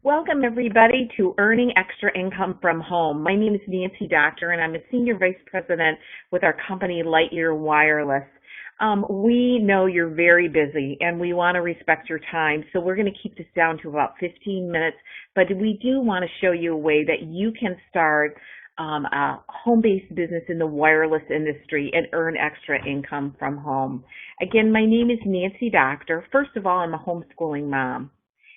Welcome, everybody, to Earning Extra Income from Home. My name is Nancy Doctor, and I'm a Senior Vice President with our company, Lightyear Wireless. We know you're very busy, and we want to respect your time, so we're going to keep this down to about 15 minutes, but we do want to show you a way that you can start a home-based business in the wireless industry and earn extra income from home. Again, my name is Nancy Doctor. First of all, I'm a homeschooling mom.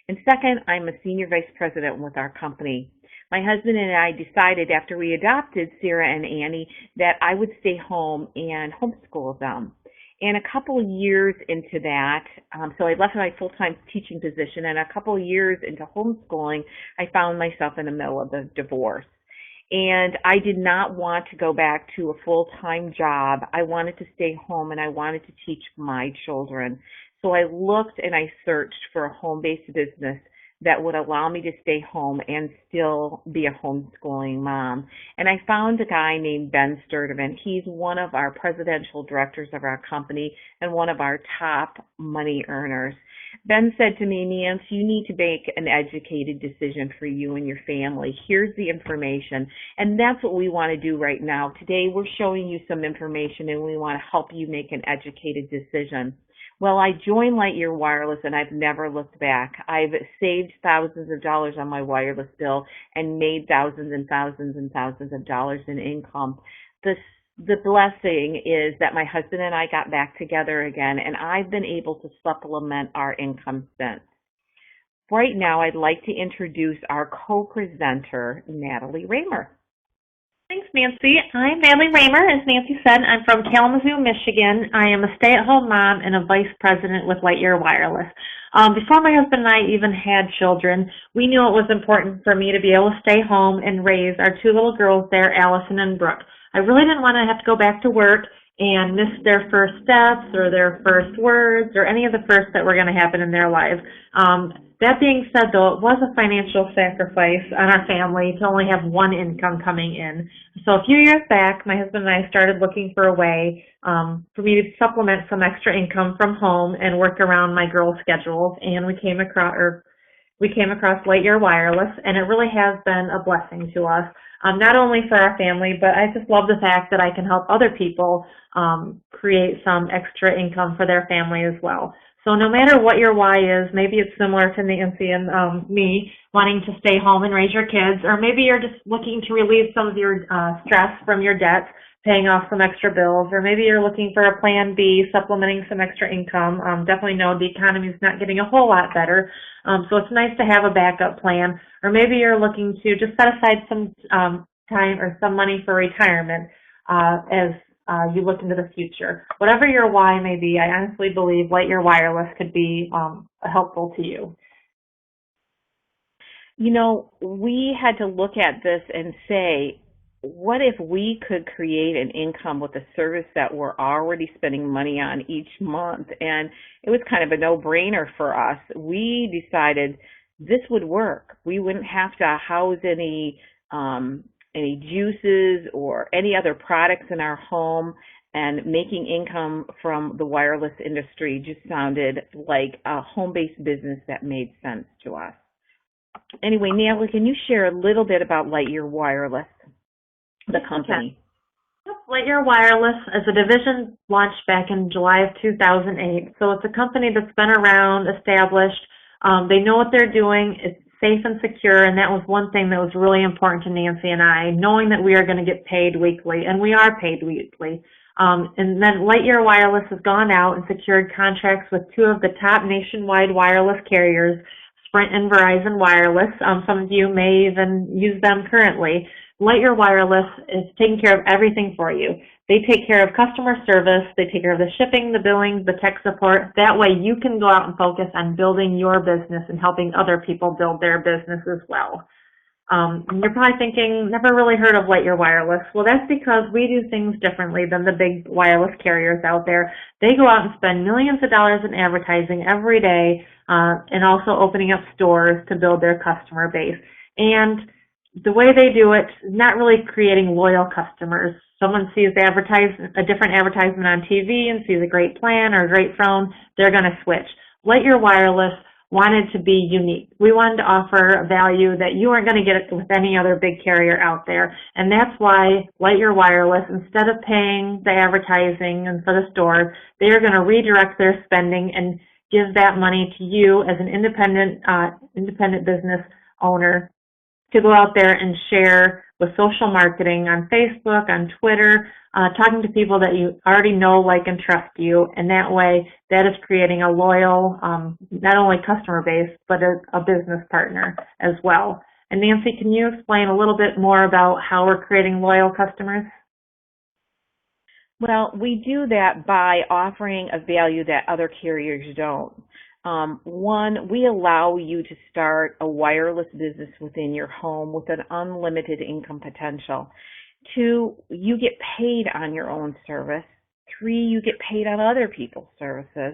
And second, I'm a senior vice president with our company. My husband and I decided after we adopted Sarah and Annie that I would stay home and homeschool them. And a couple of years into that, so I left my full-time teaching position, and a couple of years into homeschooling, I found myself in the middle of a divorce. And I did not want to go back to a full-time job. I wanted to stay home, and I wanted to teach my children. So I looked and I searched for a home-based business that would allow me to stay home and still be a homeschooling mom. And I found a guy named Ben Sturdivant. He's one of our presidential directors of our company and one of our top money earners. Ben said to me, Nancy, you need to make an educated decision for you and your family. Here's the information. And that's what we want to do right now. Today we're showing you some information, and we want to help you make an educated decision. Well, I joined Lightyear Wireless, and I've never looked back. I've saved thousands of dollars on my wireless bill and made thousands and thousands and thousands of dollars in income. The blessing is that my husband and I got back together again, and I've been able to supplement our income since. Right now, I'd like to introduce our co-presenter, Natalie Raymer. Thanks, Nancy. I'm Natalie Raymer. As Nancy said, I'm from Kalamazoo, Michigan. I am a stay-at-home mom and a vice president with Lightyear Wireless. Before my husband and I even had children, we knew it was important for me to be able to stay home and raise our two little girls there, Allison and Brooke. I really didn't want to have to go back to work and miss their first steps or their first words or any of the firsts that were going to happen in their lives. That being said, though, it was a financial sacrifice on our family to only have one income coming in. So a few years back, my husband and I started looking for a way for me to supplement some extra income from home and work around my girls' schedules, and we came across Lightyear Wireless, and it really has been a blessing to us, not only for our family, but I just love the fact that I can help other people create some extra income for their family as well. So no matter what your why is, maybe it's similar to Nancy and me, wanting to stay home and raise your kids, or maybe you're just looking to relieve some of your stress from your debts, paying off some extra bills, or maybe you're looking for a plan B, supplementing some extra income. Definitely know the economy is not getting a whole lot better, so it's nice to have a backup plan. Or maybe you're looking to just set aside some time or some money for retirement as you look into the future. Whatever your why may be, I honestly believe Lightyear Wireless could be helpful to you. You know, we had to look at this and say, what if we could create an income with a service that we're already spending money on each month? And it was kind of a no-brainer for us. We decided this would work. We wouldn't have to house any juices or any other products in our home, and making income from the wireless industry just sounded like a home-based business that made sense to us. Anyway, Natalie, can you share a little bit about Lightyear Wireless, the company? Yep. Lightyear Wireless is a division launched back in July of 2008. So it's a company that's been around, established. They know what they're doing. It's safe and secure, and that was one thing that was really important to Nancy and I, knowing that we are going to get paid weekly, and we are paid weekly. And then Lightyear Wireless has gone out and secured contracts with two of the top nationwide wireless carriers, Sprint and Verizon Wireless. Some of you may even use them currently. Lightyear Wireless is taking care of everything for you. They take care of customer service, they take care of the shipping, the billing, the tech support. That way you can go out and focus on building your business and helping other people build their business as well. You're probably thinking, never really heard of Lightyear Wireless. Well, that's because we do things differently than the big wireless carriers out there. They go out and spend millions of dollars in advertising every day and also opening up stores to build their customer base. And the way they do it is not really creating loyal customers. Someone sees a different advertisement on TV and sees a great plan or a great phone, they're going to switch. Lightyear Wireless wanted to be unique. We wanted to offer a value that you aren't going to get with any other big carrier out there. And that's why Lightyear Wireless, instead of paying the advertising and for the store, they're going to redirect their spending and give that money to you as an independent business owner to go out there and share with social marketing on Facebook, on Twitter, talking to people that you already know, like, and trust you. And that way, that is creating a loyal, not only customer base, but a business partner as well. And Nancy, can you explain a little bit more about how we're creating loyal customers? Well, we do that by offering a value that other carriers don't. One, we allow you to start a wireless business within your home with an unlimited income potential. Two, you get paid on your own service. Three, you get paid on other people's services.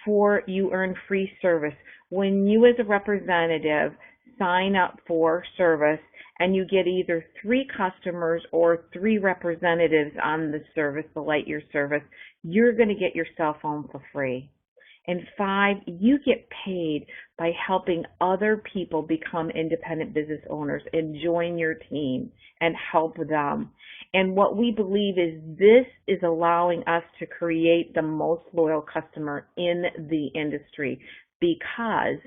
Four, you earn free service. When you as a representative sign up for service and you get either 3 customers or 3 representatives on the service, the Lightyear service, you're going to get your cell phone for free. And 5, you get paid by helping other people become independent business owners and join your team and help them. And what we believe is this is allowing us to create the most loyal customer in the industry, because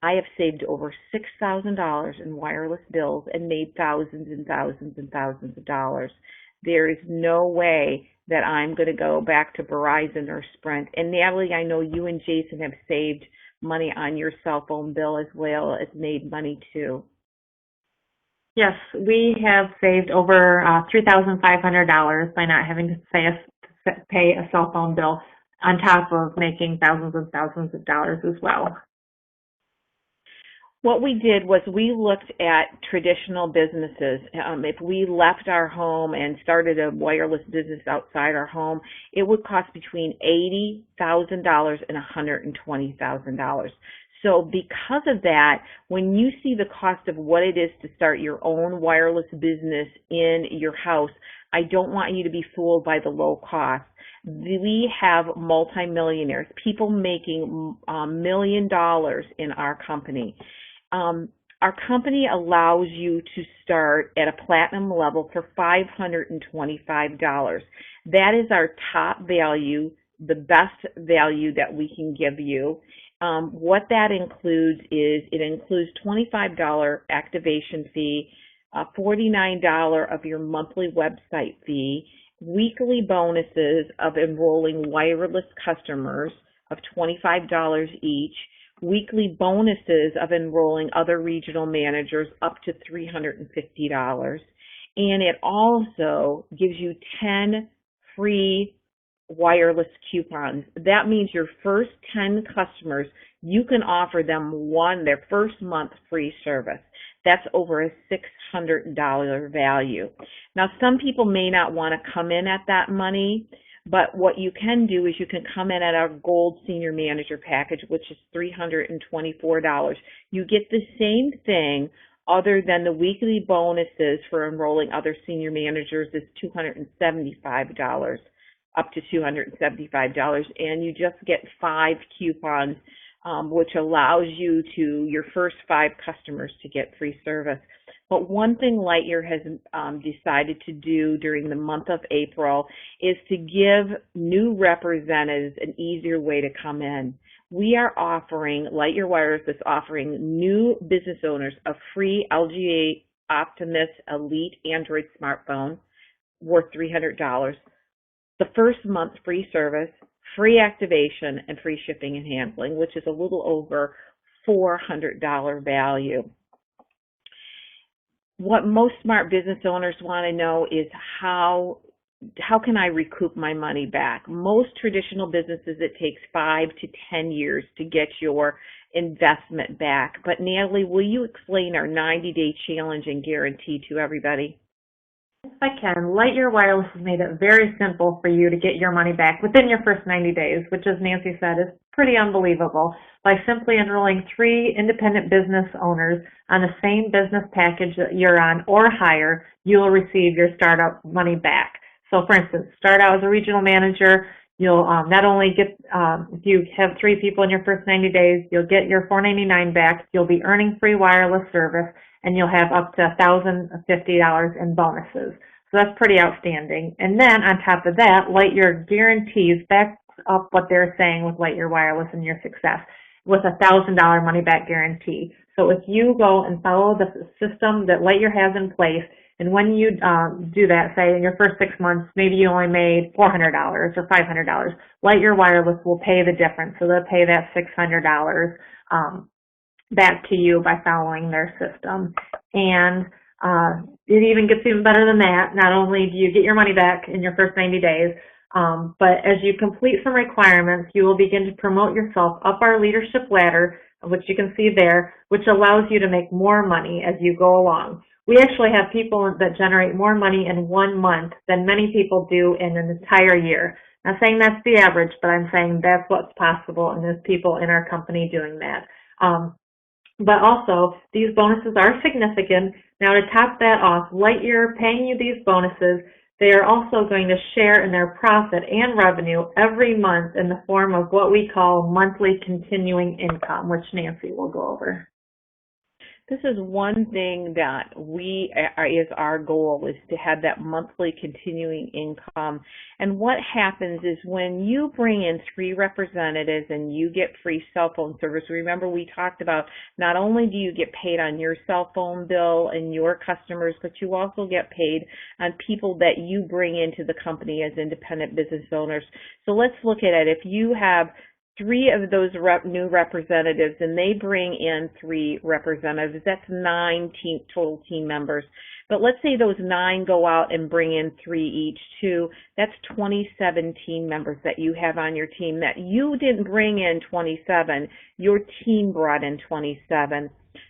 I have saved over $6,000 in wireless bills and made thousands and thousands and thousands of dollars. There is no way that I'm going to go back to Verizon or Sprint. And Natalie, I know you and Jason have saved money on your cell phone bill as well as made money too. Yes, we have saved over $3,500 by not having to pay a cell phone bill, on top of making thousands and thousands of dollars as well. What we did was we looked at traditional businesses. If we left our home and started a wireless business outside our home, it would cost between $80,000 and $120,000. So because of that, when you see the cost of what it is to start your own wireless business in your house, I don't want you to be fooled by the low cost. We have multimillionaires, people making $1 million in our company. Our company allows you to start at a platinum level for $525. That is our top value, the best value that we can give you. What that includes is it includes $25 activation fee, $49 of your monthly website fee, weekly bonuses of enrolling wireless customers of $25 each, weekly bonuses of enrolling other regional managers up to $350. And it also gives you 10 free wireless coupons. That means your first 10 customers, you can offer them their first month free service. That's over a $600 value. Now, some people may not want to come in at that money, but what you can do is you can come in at our Gold Senior Manager package, which is $324. You get the same thing other than the weekly bonuses for enrolling other senior managers is $275, up to $275, and you just get 5 coupons, which allows you your first 5 customers to get free service. But one thing Lightyear has decided to do during the month of April is to give new representatives an easier way to come in. We are offering, Lightyear Wireless is offering new business owners a free LGA Optimus Elite Android smartphone worth $300. The first month free service, free activation, and free shipping and handling, which is a little over $400 value. What most smart business owners want to know is how can I recoup my money back? Most traditional businesses, it takes 5 to 10 years to get your investment back. But Natalie, will you explain our 90-day challenge and guarantee to everybody? Yes, I can. Lightyear Wireless has made it very simple for you to get your money back within your first 90 days, which, as Nancy said, is pretty unbelievable. By simply enrolling 3 independent business owners on the same business package that you're on or higher, you will receive your startup money back. So, for instance, start out as a regional manager, You'll not only get, if you have 3 people in your first 90 days, you'll get your $4.99 back. You'll be earning free wireless service, and you'll have up to $1,050 in bonuses. So that's pretty outstanding. And then on top of that, Lightyear guarantees backs up what they're saying with Lightyear Wireless and your success with a $1,000 money back guarantee. So if you go and follow the system that Lightyear has in place, and when you do that, say in your first 6 months, maybe you only made $400 or $500, Lightyear Wireless will pay the difference. So they'll pay that $600 back to you by following their system. And it even gets even better than that. Not only do you get your money back in your first 90 days, but as you complete some requirements, you will begin to promote yourself up our leadership ladder, which you can see there, which allows you to make more money as you go along. We actually have people that generate more money in 1 month than many people do in an entire year. Not saying that's the average, but I'm saying that's what's possible, and there's people in our company doing that. But also, these bonuses are significant. Now, to top that off, Lightyear paying you these bonuses, they are also going to share in their profit and revenue every month in the form of what we call monthly continuing income, which Nancy will go over. This is one thing that is our goal, is to have that monthly continuing income. And what happens is when you bring in 3 representatives and you get free cell phone service, remember we talked about not only do you get paid on your cell phone bill and your customers, but you also get paid on people that you bring into the company as independent business owners. So let's look at it. If you have 3 of those new representatives and they bring in 3 representatives, that's 9 total team members. But let's say those 9 go out and bring in 3 each too. That's 27 team members that you have on your team. That you didn't bring in 27, your team brought in 27.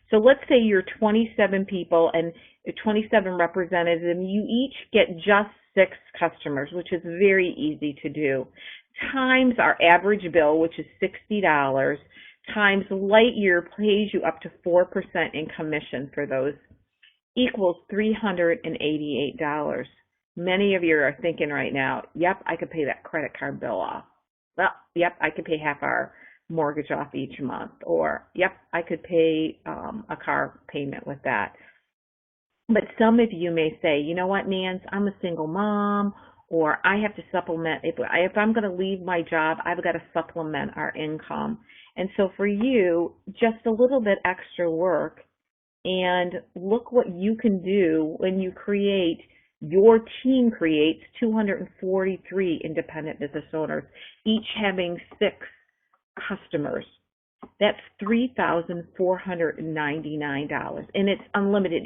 So let's say you're 27 people and 27 representatives, and you each get just 6 customers, which is very easy to do, times our average bill, which is $60, times Lightyear pays you up to 4% in commission for those, equals $388. Many of you are thinking right now, yep, I could pay that credit card bill off. Well, yep, I could pay half our mortgage off each month. Or, yep, I could pay a car payment with that. But some of you may say, you know what, Nance, I'm a single mom, or I have to supplement. If I'm going to leave my job, I've got to supplement our income. And so for you, just a little bit extra work, and look what you can do when you create, your team creates 243 independent business owners, each having 6 customers. That's $3,499, and it's unlimited.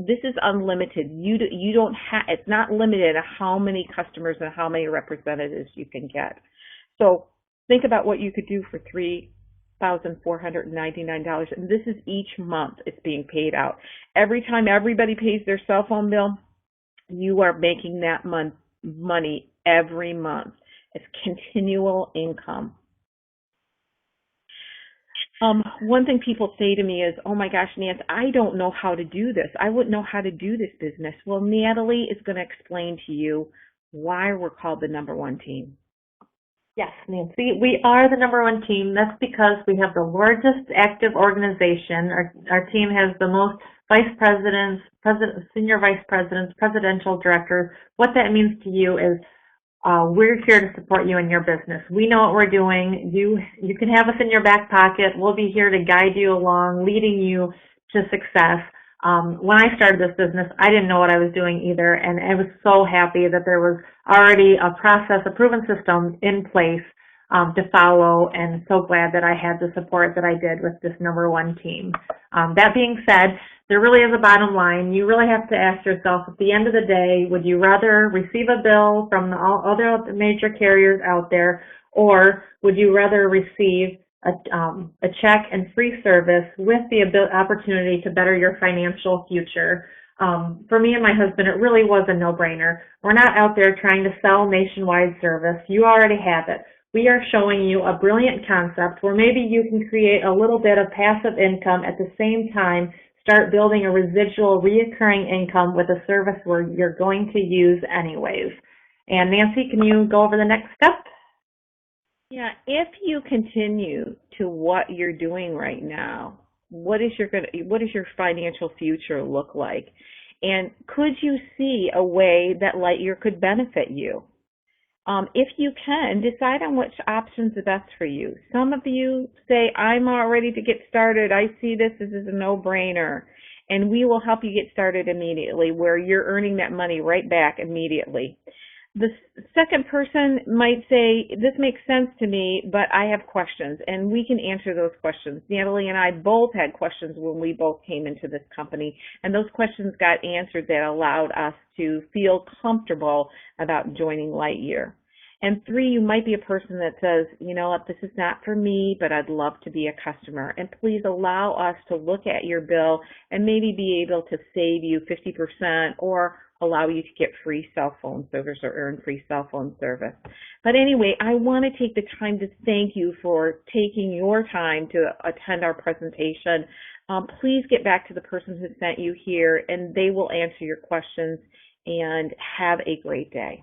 This is unlimited. You don't have. It's not limited to how many customers and how many representatives you can get. So think about what you could do for $3,499, and this is each month it's being paid out. Every time everybody pays their cell phone bill, you are making that money every month. It's continual income. One thing people say to me is, oh my gosh, Nance, I don't know how to do this. I wouldn't know how to do this business. Well, Natalie is going to explain to you why we're called the #1 team. Yes, Nancy, we are the #1 team. That's because we have the largest active organization. Our team has the most vice presidents, senior vice presidents, presidential directors. What that means to you is we're here to support you in your business. We know what we're doing. You can have us in your back pocket. We'll be here to guide you along, leading you to success. When I started this business, I didn't know what I was doing either, and I was so happy that there was already a process, a proven system in place to follow, and so glad that I had the support that I did with this #1 team. That being said, there really is a bottom line. You really have to ask yourself, at the end of the day, would you rather receive a bill from the other major carriers out there, or would you rather receive a check and free service with the opportunity to better your financial future? For me and my husband, it really was a no-brainer. We're not out there trying to sell nationwide service. You already have it. We are showing you a brilliant concept where maybe you can create a little bit of passive income at the same time, start building a residual reoccurring income with a service where you're going to use anyways. And Nancy, can you go over the next step? Yeah, if you continue to what you're doing right now, what is your financial future look like? And could you see a way that Lightyear could benefit you? If you can, decide on which option's the best for you. Some of you say, I'm all ready to get started. I see this as a no-brainer. And we will help you get started immediately, where you're earning that money right back immediately. The second person might say, this makes sense to me, but I have questions, and we can answer those questions. Natalie and I both had questions when we both came into this company, and those questions got answered that allowed us to feel comfortable about joining Lightyear. And three, you might be a person that says, you know what, this is not for me, but I'd love to be a customer. And please allow us to look at your bill and maybe be able to save you 50% or allow you to get free cell phone service or earn free cell phone service. But anyway, I want to take the time to thank you for taking your time to attend our presentation. Please get back to the person who sent you here, and they will answer your questions, and have a great day.